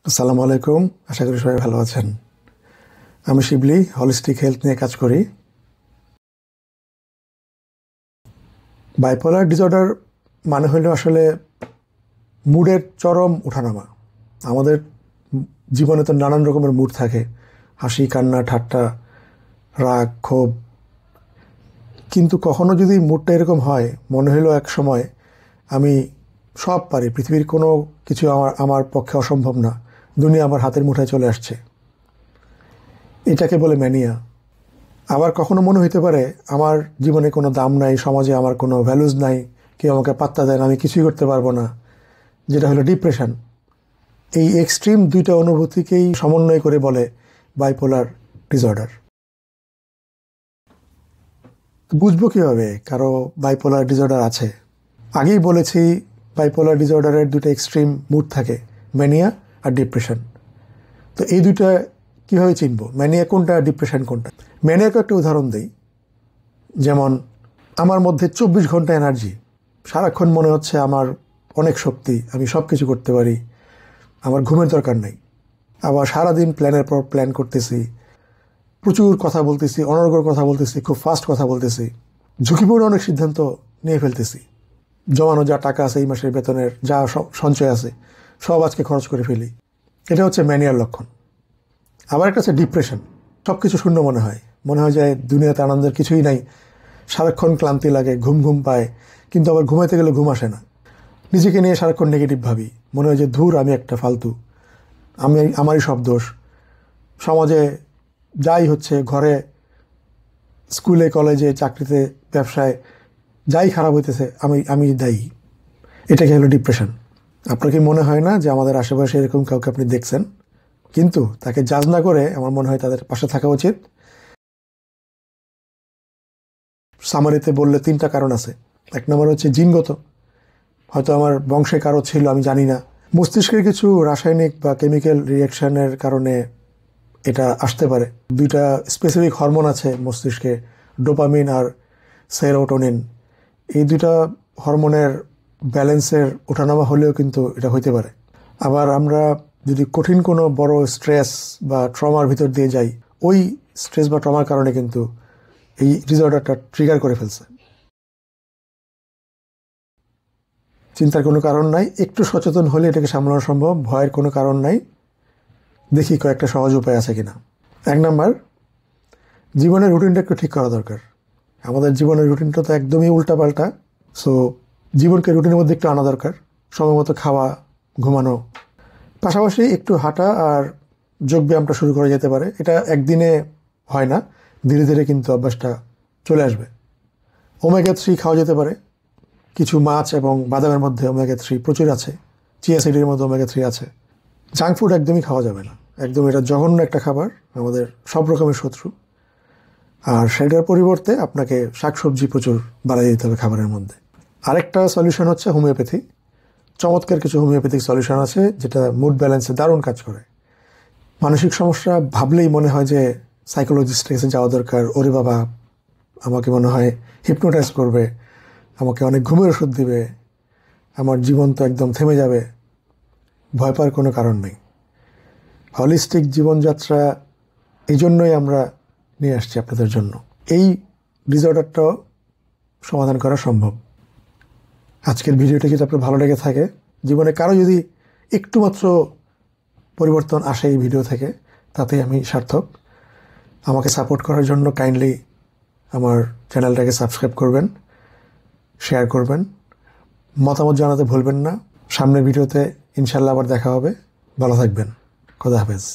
আসসালামু আলাইকুম। আশা করি সবাই ভালো আছেন। আমি শিবলি, হলিস্টিক হেলথ নিয়ে কাজ করি। বাইপোলার ডিসঅর্ডার মানে হলো আসলে মুডের চরম ওঠানামা। আমাদের জীবনে তো নানান রকমের মুড থাকে, হাসি, কান্না, ঠাট্টা, রাগ, ক্ষোভ। কিন্তু কখনো যদি মুডটা এরকম হয়, মনে হলো এক সময় আমি সব পারি, পৃথিবীর কোনো কিছু আমার পক্ষে অসম্ভব না, দুনিয়া আমার হাতের মুঠায় চলে আসছে, এটাকে বলে ম্যানিয়া। আবার কখনো মনে হইতে পারে আমার জীবনে কোনো দাম নাই, সমাজে আমার কোনো ভ্যালুজ নাই, কেউ আমাকে পাত্তা দেয় না, আমি কিছুই করতে পারবো না, যেটা হলো ডিপ্রেশন। এই এক্সট্রিম দুইটা অনুভূতিকেই সমন্বয় করে বলে বাইপোলার ডিসঅর্ডার। বুঝবো কীভাবে কারো বাইপোলার ডিসঅর্ডার আছে? আগেই বলেছি, বাইপোলার ডিসঅর্ডারের দুটো এক্সট্রিম মুড থাকে, ম্যানিয়া আর ডিপ্রেশন। তো এই দুইটা কীভাবে চিনব, ম্যানিয়া কোনটা, ডিপ্রেশন কোনটা? ম্যানিয়াকে একটা উদাহরণ দিই। যেমন আমার মধ্যে 24 ঘন্টা এনার্জি, সারাক্ষণ মনে হচ্ছে আমার অনেক শক্তি, আমি সব কিছু করতে পারি, আমার ঘুমের দরকার নেই। আবার সারাদিন প্ল্যানের পর প্ল্যান করতেছি, প্রচুর কথা বলতেছি, অনর্গল কথা বলতেছি, খুব ফাস্ট কথা বলতেছি, ঝুঁকিপূর্ণ অনেক সিদ্ধান্ত নিয়ে ফেলতেছি। জমানো যা টাকা আছে, এই মাসের বেতনের যা সঞ্চয় আছে, সব আজকে খরচ করে ফেলি। এটা হচ্ছে ম্যানিয়ার লক্ষণ। আবার একটা হচ্ছে ডিপ্রেশন। সব কিছু শূন্য মনে হয় যে দুনিয়াতে আনন্দের কিছুই নাই, সারাক্ষণ ক্লান্তি লাগে, ঘুম ঘুম পায়, কিন্তু আবার ঘুমাইতে গেলে ঘুম আসে না। নিজেকে নিয়ে সারাক্ষণ নেগেটিভ ভাবি, মনে হয় যে ধুর, আমি একটা ফালতু, আমারই সব দোষ। সমাজে যাই হচ্ছে, ঘরে, স্কুলে, কলেজে, চাকরিতে, ব্যবসায় যাই খারাপ হইতেছে, আমি দায়ী। এটাকে হলো ডিপ্রেশন। আপনার কি মনে হয় না যে আমাদের আশেপাশে এরকম কাউকে আপনি দেখছেন? কিন্তু তাকে জাজ না করে আমার মনে হয় তাদের পাশে থাকা উচিত। সামারিতে বললে 3টা কারণ আছে। 1 নম্বর হচ্ছে জিনগত, হয়তো আমার বংশে কারো ছিল, আমি জানি না। মস্তিষ্কের কিছু রাসায়নিক বা কেমিক্যাল রিয়াকশনের কারণে এটা আসতে পারে। 2টা স্পেসিফিক হরমোন আছে মস্তিষ্কে, ডোপামিন আর সেরোটোনিন। এই 2টা হরমোনের ব্যালেন্সের ওঠানামা হলেও কিন্তু এটা হইতে পারে। আবার আমরা যদি কঠিন কোনো বড় স্ট্রেস বা ট্রমার ভিতর দিয়ে যাই, ওই স্ট্রেস বা ট্রমার কারণে কিন্তু এই ডিসঅর্ডারটা ট্রিগার করে ফেলছে। চিন্তার কোনো কারণ নাই, একটু সচেতন হলে এটাকে সামলানো সম্ভব, ভয়ের কোনো কারণ নাই। দেখি কয়েকটা সহজ উপায় আছে কিনা। 1 নম্বর, জীবনের রুটিনটা একটু ঠিক করা দরকার। আমাদের জীবনের রুটিনটা তো একদমই উল্টাপাল্টা। সো জীবনকে রুটিনের মধ্যে একটু আনা দরকার। সময় মতো খাওয়া, ঘুমানো, পাশাপাশি একটু হাঁটা আর যোগব্যায়ামটা শুরু করা যেতে পারে। এটা একদিনে হয় না, ধীরে ধীরে কিন্তু অভ্যাসটা চলে আসবে। ওমেগা 3 খাওয়া যেতে পারে। কিছু মাছ এবং বাদামের মধ্যে ওমেগা 3 প্রচুর আছে, চিয়া সিডের মধ্যে ওমেগা 3 আছে। জাঙ্ক ফুড একদমই খাওয়া যাবে না, একদম এটা জঘন্য একটা খাবার, আমাদের সব রকমের শত্রু। আর সেটার পরিবর্তে আপনাকে শাকসবজি প্রচুর বাড়াই দিতে হবে খাবারের মধ্যে। আরেকটা সলিউশন হচ্ছে হোমিওপ্যাথি। চমৎকার কিছু হোমিওপ্যাথিক সলিউশন আছে যেটা মুড ব্যালেন্সে দারুণ কাজ করে। মানসিক সমস্যা ভাবলেই মনে হয় যে সাইকোলজিস্টের কাছে যাওয়া দরকার। ওরে বাবা, আমাকে মনে হয় হিপনোটাইজ করবে, আমাকে অনেক ঘুমের ওষুধ দিবে, আমার জীবন তো একদম থেমে যাবে। ভয় পাওয়ার কোনো কারণ নেই। হলিস্টিক জীবনযাত্রা এই জন্যই আমরা নিয়ে আসছি আপনাদের জন্য। এই ডিসঅর্ডারটাও সমাধান করা সম্ভব। আজকের ভিডিওটা যদি আপনার ভালো লেগে থাকে, জীবনে কারো যদি একটু মাত্র পরিবর্তন আসে এই ভিডিও থেকে, তাতেই আমি সার্থক। আমাকে সাপোর্ট করার জন্য কাইন্ডলি আমার চ্যানেলটাকে সাবস্ক্রাইব করবেন, শেয়ার করবেন, মতামত জানাতে ভুলবেন না। সামনের ভিডিওতে ইনশাল্লাহ আবার দেখা হবে। ভালো থাকবেন। খোদা হাফেজ।